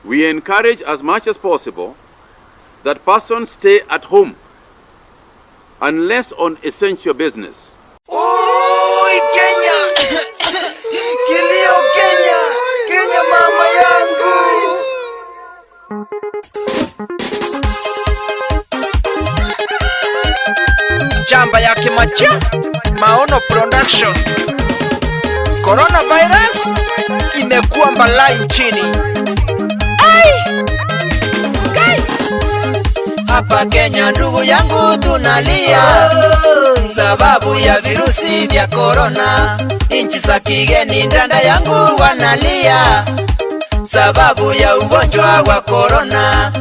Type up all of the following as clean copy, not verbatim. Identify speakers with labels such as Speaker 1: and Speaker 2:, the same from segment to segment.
Speaker 1: we encourage as much as possible that persons stay at home unless on essential business.
Speaker 2: Oi, Kenya! Kilio Kenya! Kenya mama yangu! Chamba ya Kimacha, Maono Production. Coronavirus imekuwa balaa nchini. Hapa Kenya ndugu yangu tunalia sababu ya virusi vya corona. Nchi za kigeni ndanda yangu wanalia sababu ya ugonjwa wa corona.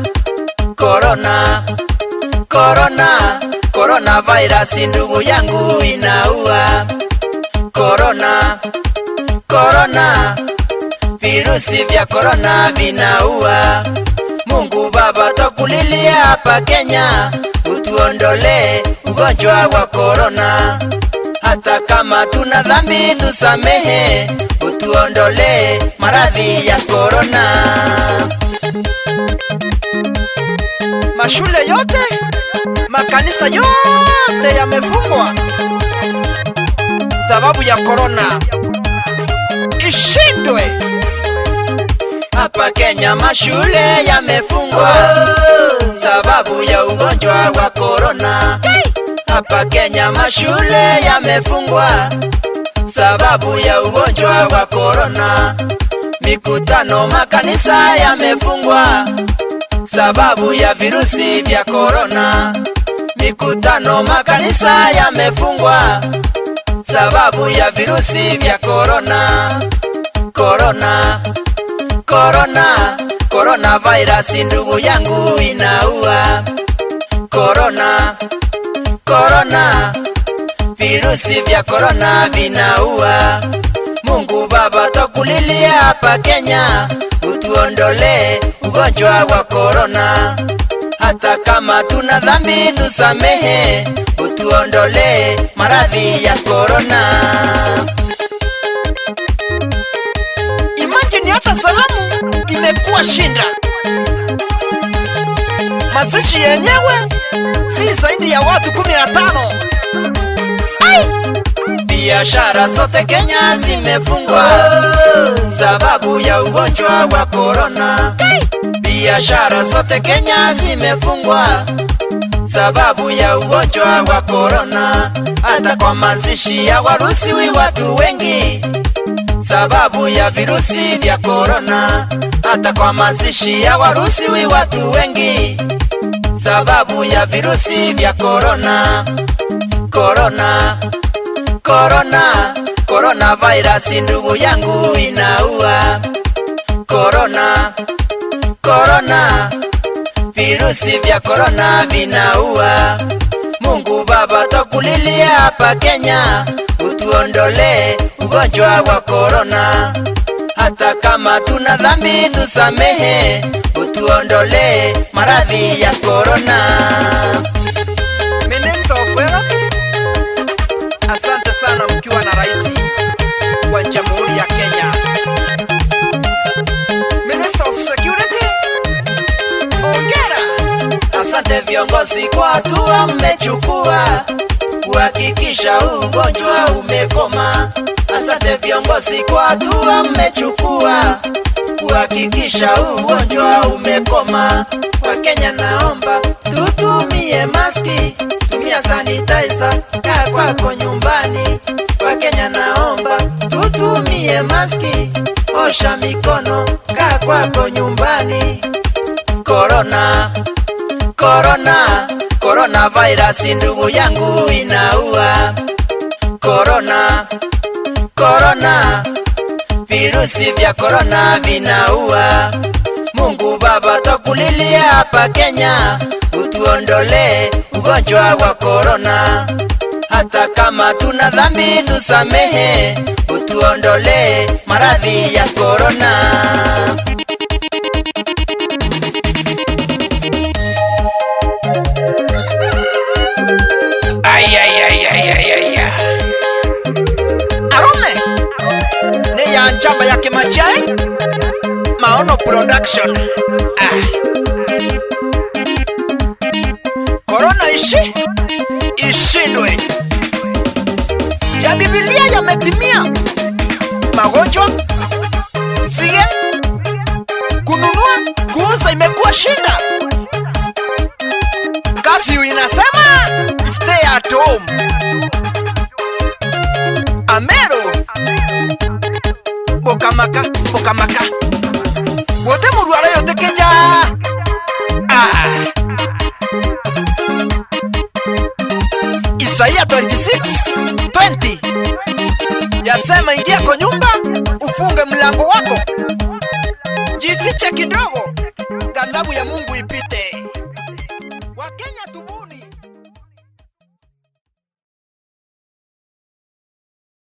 Speaker 2: Coronavirus ndugu yangu inaua. Corona virusi vya corona vinaua. Mungu Baba tukulilia hapa Kenya, utuondole ugonjwa wa corona. Hata kama tuna dhambi tusamehe, utuondole maradhi ya corona. Mashule yote, makanisa yote yamefungwa sababu ya corona. Ishindwe. Hapa Kenya mashule yamefungwa sababu ya ugonjwa wa corona. Hapa Kenya mashule yamefungwa sababu ya ugonjwa wa corona. Mikutano makanisa yamefungwa sababu ya virusi vya corona. Mikutano makanisa yamefungwa sababu ya virusi vya corona. Coronavirus ndugu yangu inaua. Corona virusi vya corona vinaua. Mungu Baba tukulilia hapa Kenya, utuondole ugonjwa wa corona. Hata kama tuna dhambi tusamehe, utuondole maradhi ya corona. Imagine hata salamu imekuwa shinda. Mazishi yenyewe si zaidi ya watu 15. Biashara zote Kenya zimefungwa sababu ya ugonjwa wa corona. Biashara zote Kenya zimefungwa sababu ya ugonjwa wa corona. Hata kwa mazishi ya waruhusiwi watu wengi sababu ya virusi vya corona. Hata kwa mazishi ya waruhusiwi watu wengi sababu ya virusi vya corona. Coronavirus ndugu yangu inaua. Corona virusi vya corona vinaua. Mungu Baba tukulilia hapa Kenya, utuondole ugonjwa wa corona. Hata kama tuna dhambi tusamehe, utuondole maradhi ya corona. Minister of Health, asante sana mkiwa na rais wa Jamhuri ya Kenya. Minister of Security, ongera. Asante viongozi kwa hatua mmechukua kuhakikisha ugonjwa umekoma. Asante viongozi kwa hatua mmechukua kuhakikisha ugonjwa umekoma. Wakenya naomba tutumie maski, tumia sanitizer, kaa kwako nyumbani. Wakenya naomba tutumie maski, osha mikono, kaa kwako nyumbani. Coronavirus ndugu yangu inaua. Corona virusi vya corona vinaua. Mungu Baba tukulilia hapa Kenya, utuondole ugonjwa wa corona. Hata kama tuna dhambi tusamehe, utuondole maradhi ya corona. Arome ne ya chamba ya Kimacha, Maono Production. Corona ishindwe. Ya Biblia yametimia. Magonjwa, nzige, kununua, kuuza imekuwa shida. Curfew inasema stay at home. Amero bokamaka wote murwara yote Kenya. Isaia 26:20 yasema, ingia kwa nyumba ufunge mlango wako, jifiche kidogo, ghadhabu ya Mungu